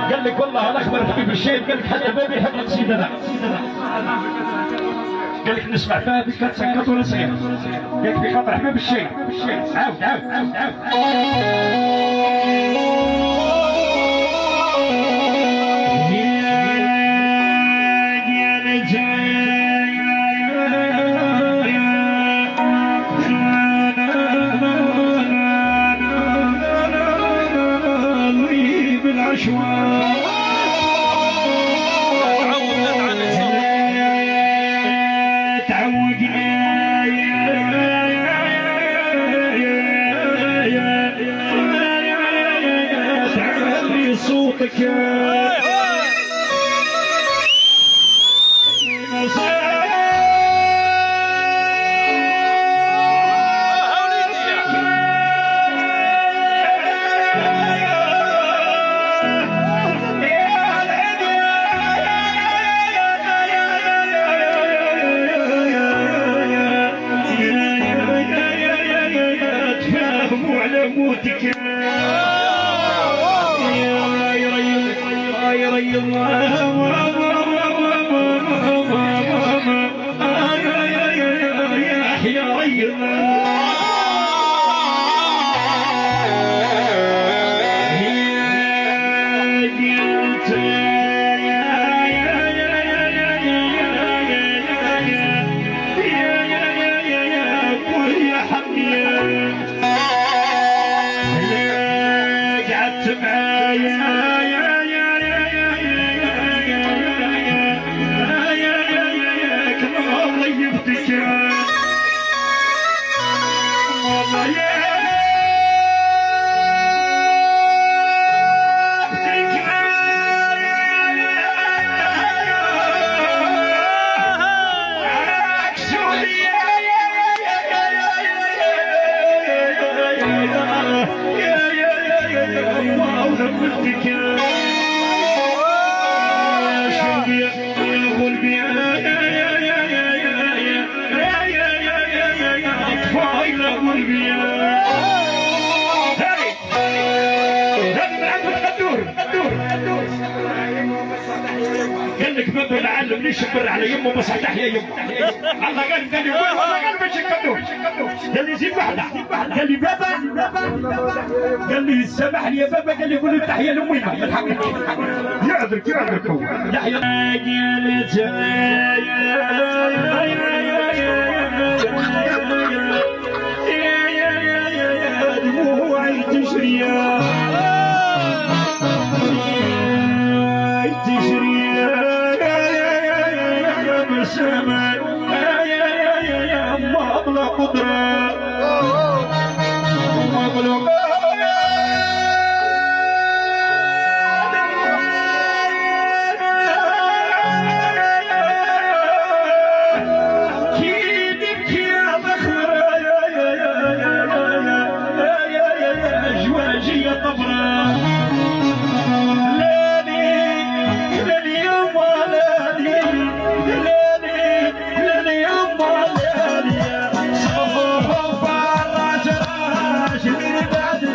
قال لك والله الاخبر حبيب الشيب، قال لك حتى بابي يحب القصيده. قال لك نسمع فيها بك تسكت ولا صغير. قال لك بخاطر حبيب الشيب. عاود عاود عاود عاود. صوتك تفاهموا على موتك قال لك بابا العالم ليش شبر على يمه بس تحيا يمه. الله قال لي والله قال باش يكدور. قال لي زيد واحده. قال لي بابا قال لي سامح لي يا بابا. قال لي قول له تحيه لامي يعذرك هو دموعي تجري قدرة مغلوب كيدك يا بخرة جواجية طبرة لالي يوم لالي يوم بعد